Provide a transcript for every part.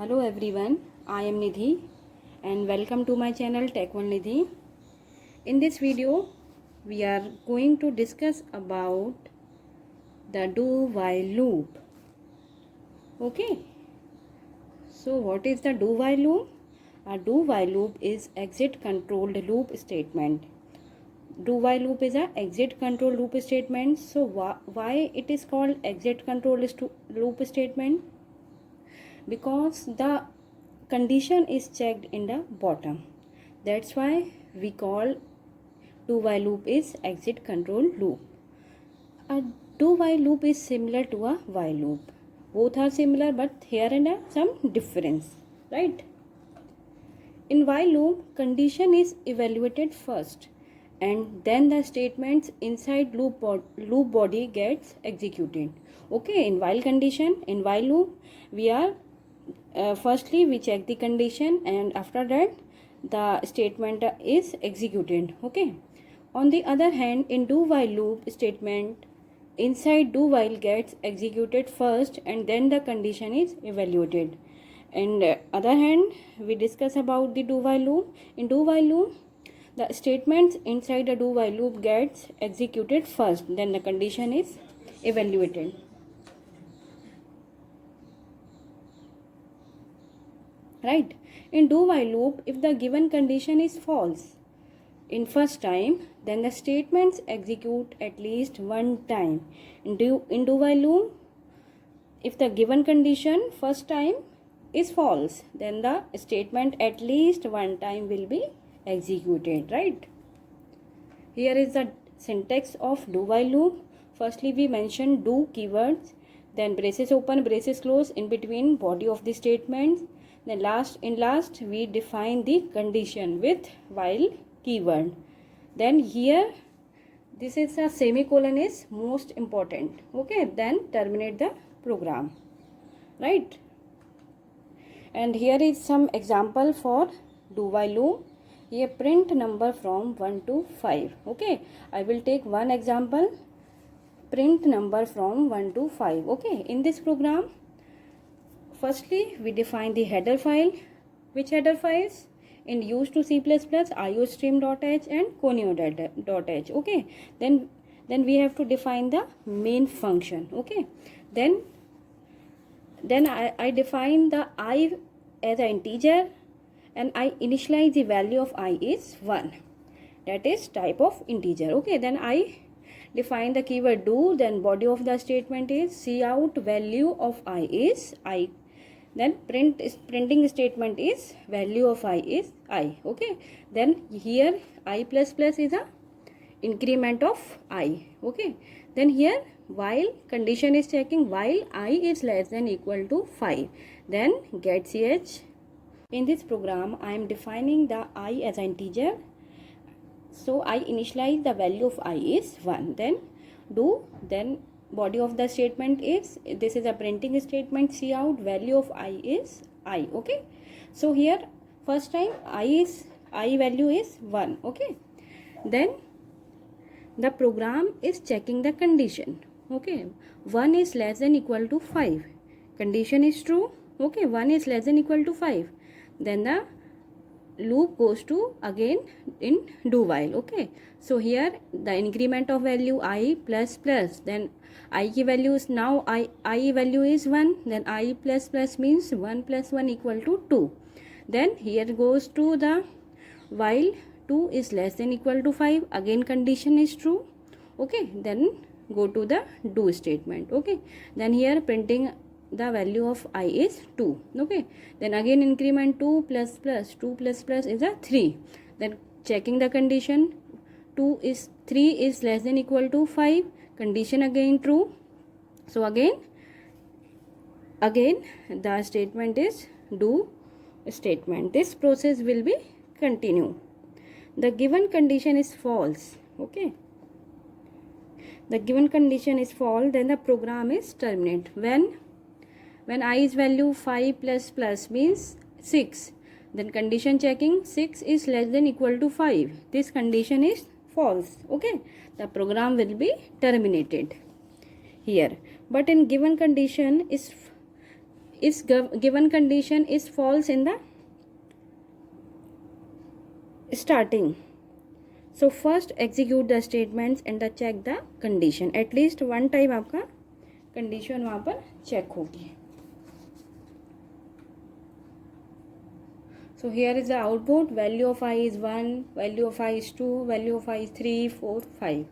Hello everyone, I am Nidhi and welcome to my channel Tech One Nidhi. In this video, we are going to discuss about the do-while loop. Okay, so what is the do-while loop? A do-while loop is exit controlled loop statement. Do-while loop is a exit control loop statement. So why it is called exit control loop statement? Because the condition is checked in the bottom. That's why we call do while loop is exit control loop. A do while loop is similar to a while loop. Both are similar, but here and there some difference, right? In while loop, condition is evaluated first and then the statements inside loop body gets executed. Okay, in while loop, we are firstly we check the condition and after that the statement is executed. Okay, on the other hand, in do while loop statement inside do while gets executed first and then the condition is evaluated. And other hand, we discuss about the do while loop. In do while loop, the statements inside the do while loop gets executed first, then the condition is evaluated. Right? In do while loop, if the given condition is false in first time, then the statements execute at least one time. In do while loop, if the given condition first time is false, then the statement at least one time will be executed, right? Here is the syntax of do while loop. Firstly, we mention do keywords, then braces open, braces close in between body of the statement. Then last we define the condition with while keyword. Then here this is a semicolon is most important. Okay, then terminate the program, right? And here is some example for do while loop. Here print number from 1 to 5. Okay, I will take one example. Print number from 1 to 5. Okay, in this program, firstly we define the header file. Which header files? In use to C++, iostream.h and conio.h. Okay, then we have to define the main function. Okay, then I define the I as an integer and I initialize the value of I is 1. That is type of integer. Okay, then I define the keyword do, then body of the statement is cout value of I is I. Then printing statement is value of I is I. Okay, then here I plus plus is a increment of I. Okay, then here while condition is checking while I is less than equal to 5, then get ch. In this program I am defining the I as an integer, so I initialize the value of I is 1, then do, then body of the statement is, this is a printing statement, cout value of I is I. Okay, so here first time I value is 1. Okay, then the program is checking the condition. Okay, 1 is less than equal to 5, condition is true. Okay, 1 is less than equal to 5, then the loop goes to again in do while. Okay, so here the increment of value I plus plus, then I की value is now I value is 1, then I plus plus means 1 plus 1 equal to 2. Then here goes to the while 2 is less than equal to 5, again condition is true. Okay, then go to the do statement. Okay, then here printing the value of I is 2. Okay, then again increment 2 plus plus, 2 plus plus is a 3. Then checking the condition, 3 is less than equal to 5, condition again true. So again the statement is do statement. This process will be continue. The given condition is false. Okay, the given condition is false, then the program is terminate. When I is value 5 plus plus means 6, then condition checking 6 is less than equal to 5, this condition is false. Okay, the program will be terminated here. But in given condition is is given condition is false in the starting. So first execute the statements and check the condition. At least one time आपका condition वहाँ पर check होगी. So here is the output. Value of I is 1, value of I is 2, value of I is 3, 4, 5.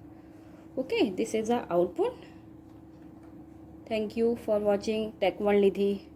Okay, this is the output. Thank you for watching Tech One Nidhi.